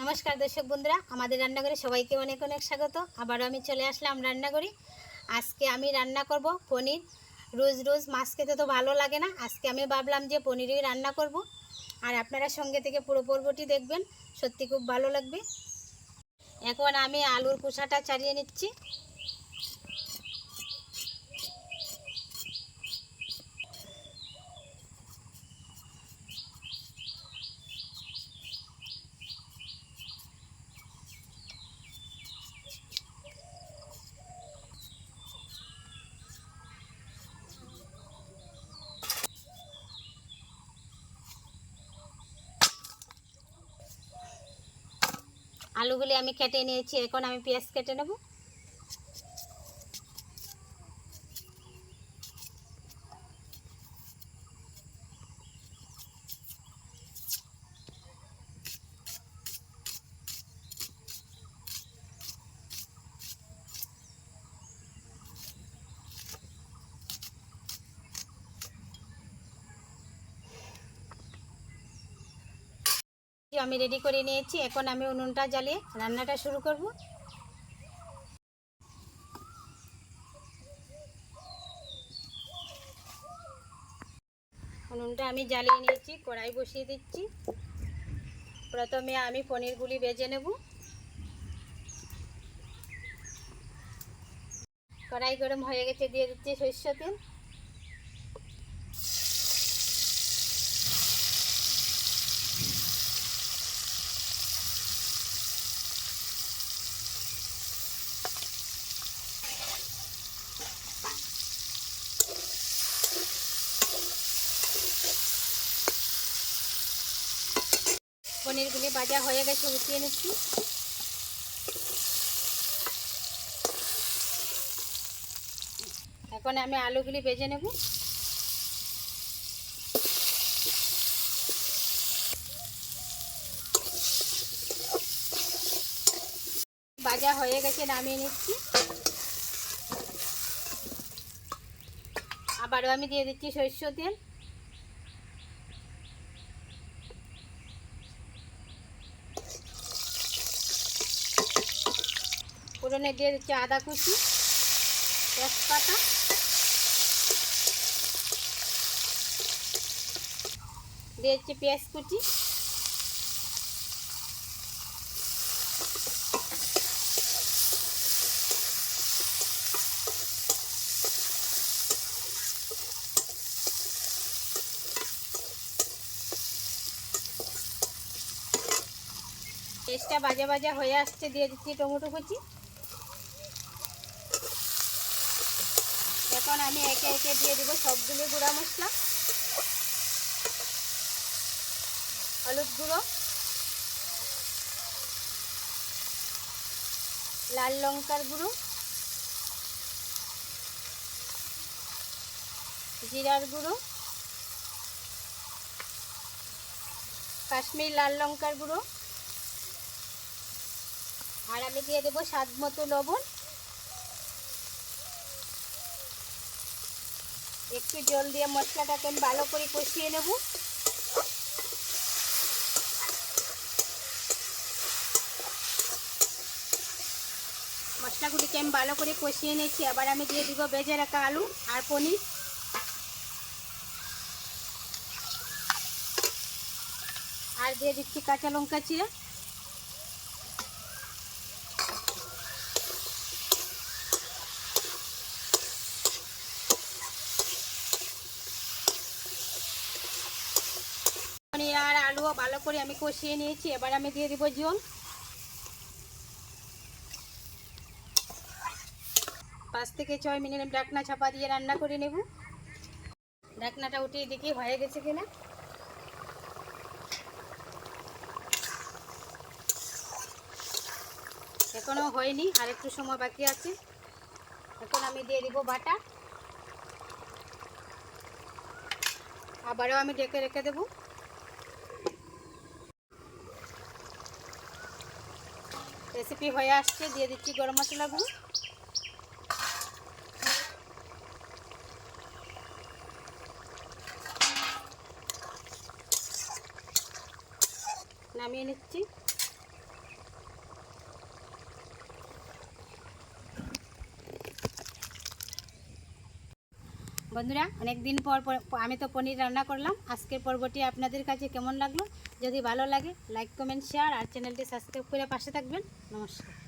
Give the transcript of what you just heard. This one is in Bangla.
নমস্কার দর্শক বন্ধুরা, আমাদের রান্নাঘরে সবাইকে অনেক অনেক স্বাগত। আবারও আমি চলে আসলাম রান্নাঘরে। আজকে আমি রান্না করব পনির। রোজ রোজ মাছ খেতে তো ভালো লাগে না, আজকে আমি ভাবলাম যে পনিরই রান্না করব। আর আপনারা সঙ্গে থেকে পুরো পর্বটি দেখবেন, সত্যি খুব ভালো লাগবে। এখন আমি আলুর খোসাটা ছাড়িয়ে নিচ্ছি। আলুগুলি আমি কেটে নিয়েছি, এখন আমি পেঁয়াজ কেটে নেব। আমি রেডি করে নিয়েছি, এখন আমি উনুনটা জ্বালিয়ে রান্নাটা শুরু করব। উনুনটা আমি জ্বালিয়ে নিয়েছি, কড়াই বসিয়ে দিচ্ছি। প্রথমে আমি পনিরগুলি ভেজে নেব। কড়াই গরম হয়ে গেছে, দিয়ে দিচ্ছি সরষের তেল। পনিরগুলি ভাজা হয়ে গেছে, উঠিয়ে নিচ্ছি। এখন আমি আলুগুলি ভেজে নেব। ভাজা হয়ে গেছে, নামিয়ে নিচ্ছি। আবারও আমি দিয়ে দিচ্ছি সরষের তেল। ফোড়নে দিয়ে দিচ্ছি আদা কুচি, তেজপাতা, দিয়ে দিচ্ছি পেঁয়াজ কুচি। পেঁয়াজটা ভাজা ভাজা হয়ে আসছে, দিয়ে দিচ্ছি টমেটো কুচি। এখন আমি একে একে দিয়ে দিব সবগুলি গুঁড়া মশলা। হলুদ গুঁড়ো, লাল লঙ্কার গুঁড়ো, জিরার গুঁড়ো, কাশ্মীর লাল লঙ্কার গুঁড়ো, আর আমি দিয়ে দেবো স্বাদ মতো লবণ। একটু জল দিয়ে মশলাটাকে আমি ভালো করে কষিয়ে নেব। মশলাগুলিকে আমি ভালো করে কষিয়ে নিয়েছি। আবার আমি দিয়ে দিব ভেজে রাখা আলু আর পনির। আর দিয়ে দিচ্ছি কাঁচা লঙ্কা চিরা। পনির আর আলুও ভালো করে আমি কষিয়ে নিয়েছি। এবার আমি দিয়ে দিব জল। 5 থেকে 6 মিনিট ঢাকনা চাপা দিয়ে রান্না করে নেব। ঢাকনাটা উঠিয়ে দেখি হয়ে গেছে কিনা। এখনো হয়নি, আর একটু সময় বাকি আছে। এখন আমি দিয়ে দিব বাটা। আবারও আমি ঢেকে রেখে দেব। রেসিপি হয়ে আসছে, দিয়ে দিচ্ছি গরম মশলা গুঁড়ো। নামিয়ে নিচ্ছি। বন্ধুরা অনেক দিন পর আমি তো পনির রান্না করলাম। আজকের পর্বটি আপনাদের কাছে কেমন লাগলো? যদি ভালো লাগে লাইক কমেন্ট শেয়ার আর চ্যানেলটি সাবস্ক্রাইব করে পাশে থাকবেন। নমস্কার।